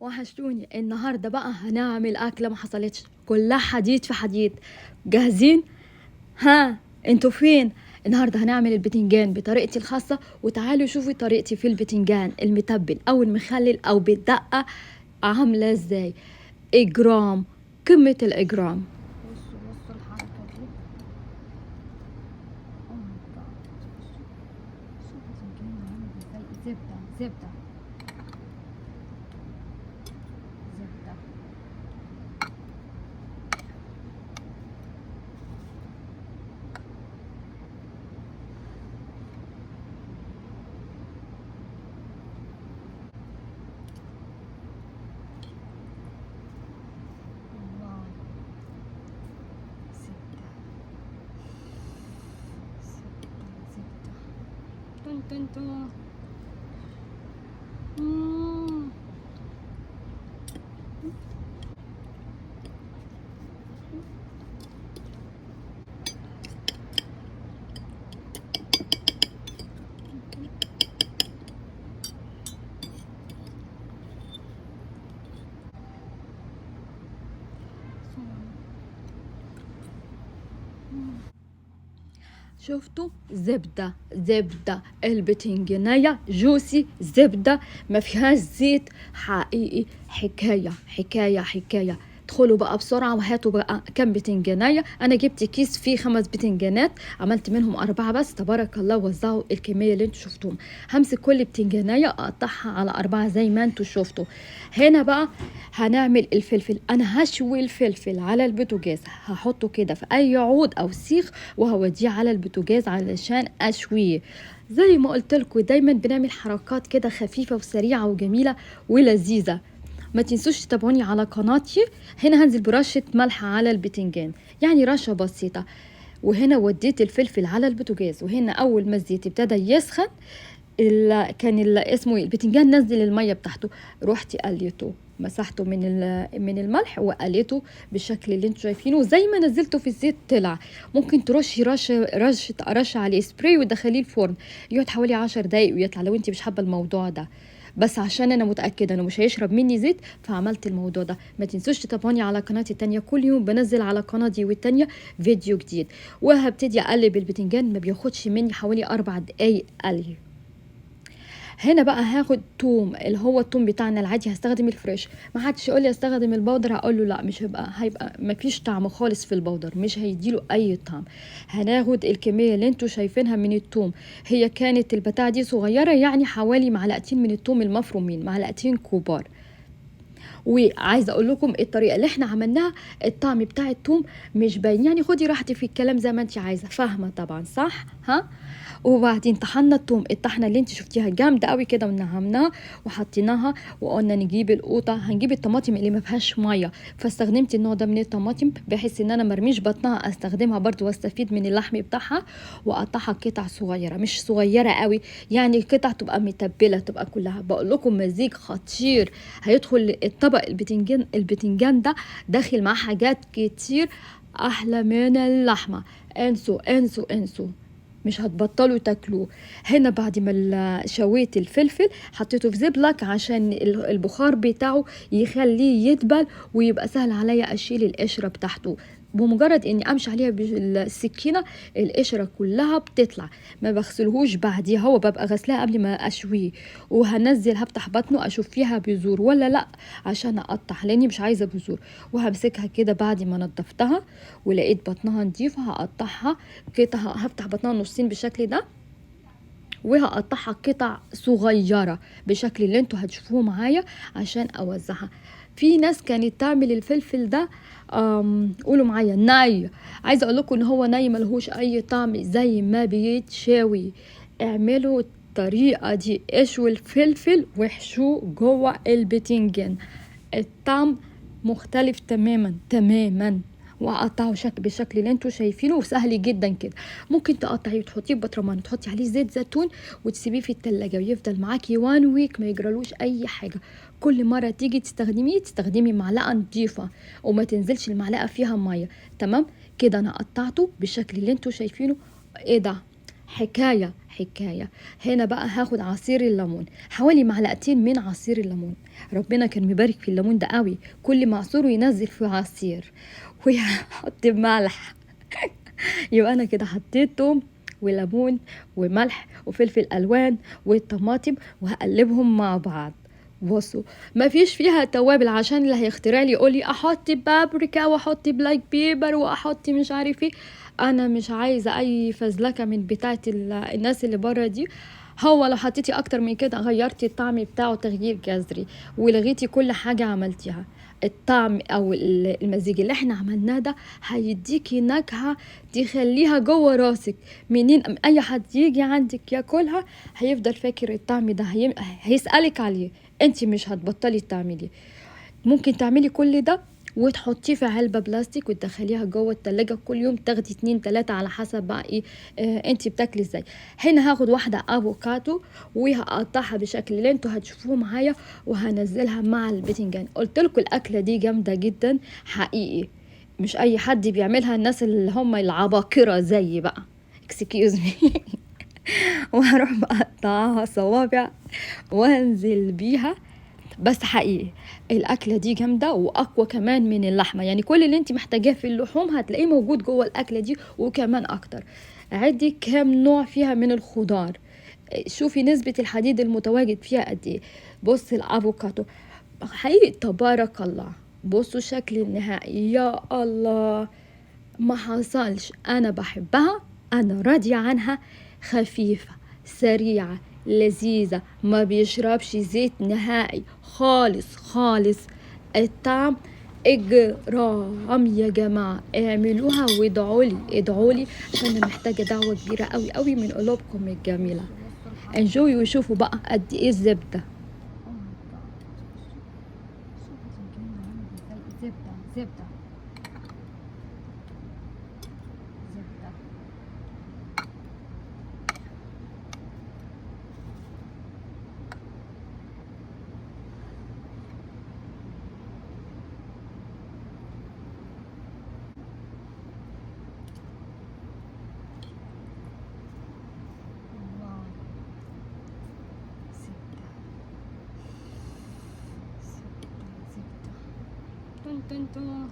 وحشتوني. النهارده بقى هنعمل اكله ما حصلتش، كلها حديد في حديد. جاهزين؟ ها انتوا فين؟ النهارده هنعمل البتنجان بطريقتي الخاصه، وتعالوا شوفوا طريقتي في البتنجان المتبل او المخلل او بالدقه عامله ازاي. اجرام، قمه الاجرام. بصوا الحركه دي. اوه ماي جاد، شوفوا البتنجان عامل ازاي. زبده واو، زبده تن تن تن. مم. شفتوا؟ زبدة البتنجانية جوسي، زبدة ما فيهاش زيت، حقيقي حكاية. ادخلوا بقى بسرعة وهاتوا بقى كم بتنجانية. انا جبت كيس فيه 5 بتنجانات، عملت منهم 4 بس، تبارك الله. وزعوا الكمية اللي انتوا شفتوهم. همسك كل بتنجانية اقطعها على 4 زي ما انتوا شفتوا. هنا بقى هنعمل الفلفل. انا هشوي الفلفل على البوتاجاز، هحطه كده في اي عود او سيخ وهوديه على البوتاجاز علشان اشويه. زي ما قلت لكم دايما بنعمل حركات كده خفيفة وسريعة وجميلة ولذيذة. ما تنسوش تتابعوني على قناتي. هنا هنزل برشة ملح على البتنجان، يعني رشة بسيطة. وهنا وديت الفلفل على البوتاجاز، وهنا اول ما الزيت ابتدى يسخن كان اسمه البتنجان نزل المية بتاعته، رحت قليته، مسحته من الملح وقليته بالشكل اللي انتوا شايفينه. زي ما نزلته في الزيت طلع. ممكن ترشي رشه عليه سبراي وتدخليه الفرن، يقعد حوالي 10 دقايق ويطلع لو انت مش حابه الموضوع ده. بس عشان انا متاكده انه مش هيشرب مني زيت فعملت الموضوع ده. ما تنسوش تتابعوني على قناتي التانية، كل يوم بنزل على قناه دي والتانية فيديو جديد. وهبتدي اقلب البتنجان، ما بياخدش مني حوالي 4 دقايق قلي. هنا بقى هاخد توم، اللي هو التوم بتاعنا العادي، هستخدم الفريش. ما حدش يقول لي استخدم البودر، هقول له لا، مش هيبقى ما فيش طعم خالص في البودر، مش هيديله اي طعم. هناخد الكميه اللي انتوا شايفينها من التوم. هي كانت البتاعه دي صغيره، يعني حوالي معلقتين من التوم المفرومين، معلقتين كبار. وعايزه اقول لكم الطريقه اللي احنا عملناها، الطعم بتاع التوم مش باين، يعني خدي راحتي في الكلام زي ما انت عايزه، فاهمه طبعا صح؟ ها. وبعدين طحنا التوم، الطحنه اللي انت شفتيها جامده قوي كده، ونعمناها وحطيناها. وقلنا نجيب القوطه، هنجيب الطماطم اللي ما فيهاش ميه، فاستخدمت النوع ده من الطماطم بحيث ان انا مرميش بطنها، استخدمها برضو واستفيد من اللحم بتاعها. واقطعها قطع صغيره، مش صغيره قوي، يعني قطع تبقى متبله، تبقى كلها. بقول لكم مزيج خطير. هيدخل الطبق البتنجان ده داخل معاه حاجات كتير احلى من اللحمه. انسوا، مش هتبطلوا تاكلوه. هنا بعد ما شويت الفلفل حطيته في زبلك عشان البخار بتاعه يخليه يدبل، ويبقى سهل عليا اشيل القشره بتاعته. بمجرد اني امشي عليها بالسكينه القشره كلها بتطلع. ما بغسلهوش بعديها، هو ببقى غسلها قبل ما اشويه. وهنزل هفتح بطنه اشوف فيها بذور ولا لا عشان اقطع، لاني مش عايزه بذور. وهمسكها كده بعد ما نضفتها ولقيت بطنها نضيفه، هقطعها قطع، هفتح بطنها نصين بالشكل ده، وهقطعها قطع صغيرة بالشكل اللي انتوا هتشوفوه معايا عشان اوزعها. في ناس كانت تعمل الفلفل ده قولوا معايا ني. عايزه اقول لكم ان هو ني ملهوش اي طعم زي ما بيتشاوي. اعملوا الطريقه دي، اشووا الفلفل واحشوه جوه البتنجان، الطعم مختلف تماما. وقطعه بالشكل اللي انتوا شايفينه، وسهل جدا كده. ممكن تقطعيه وتحطيه في بطرمان، تحطي عليه زيت زيتون وتسيبيه في التلاجة ويفضل معاكي 1 ويك ما يجرالوش اي حاجه. كل مره تيجي تستخدمي معلقه نضيفه، وما تنزلش المعلقه فيها ميه. تمام كده انا قطعته بالشكل اللي انتوا شايفينه. ايه ده، حكاية. هنا بقى هاخد عصير الليمون، حوالي معلقتين من عصير الليمون. ربنا كان مبارك في الليمون ده قوي، كل معصوره ينزل في عصير. وهحط ملح. يبقى انا كده حطيت توم وليمون وملح وفلفل الوان والطماطم، وهقلبهم مع بعض. بصوا، ما فيش فيها توابل، عشان اللي هيخترع لي يقول لي احط بابريكا واحط بلاك بيبر واحط مش عارف ايه. انا مش عايزه اي فزلكه من بتاعه الناس اللي بره دي. هو لو حطيتي اكتر من كده غيرتي الطعم بتاعه تغيير جذري، ولغيتي كل حاجه عملتيها. الطعم او المزيج اللي احنا عملناه ده هيديكي نكهه تخليها جوه راسك. منين اي حد يجي عندك ياكلها هيفضل فاكر الطعم ده، هيسألك عليه. انت مش هتبطلي تعملي. ممكن تعملي كل ده وتحطيه في علبة بلاستيك وتدخليها جوه التلاجة، كل يوم تاخدي 2 3 على حسب بقى ايه انتي بتاكلي ازاي. هنا هاخد واحدة افوكادو وهقطعها بشكل اللي انتوا هتشوفوه معايا، وهنزلها مع البتنجان. قلتلكوا الاكلة دي جامدة جدا حقيقي، مش اي حد بيعملها، الناس اللي هم العباقرة زي بقى excuse me. وهروح مقطعها صوابع وانزل بيها. بس حقيقي الاكله دي جامده واقوى كمان من اللحمه، يعني كل اللي انت محتاجاه في اللحوم هتلاقيه موجود جوه الاكله دي وكمان اكتر. عدي كام نوع فيها من الخضار، شوفي نسبه الحديد المتواجد فيها قد ايه. بص الافوكادو حقيقي تبارك الله. بصوا شكل النهائي يا الله، ما حصلش. انا بحبها، انا راضية عنها. خفيفة سريعة لذيذة، ما بيشربش زيت نهائي خالص خالص. الطعم اجرام يا جماعة، اعملوها وادعولي ادعولي، عشان انا محتاجة دعوة كبيرة قوي قوي من قلوبكم الجميلة. انجوي وشوفوا بقى قد ايه الزبدة. زبدة تن تن.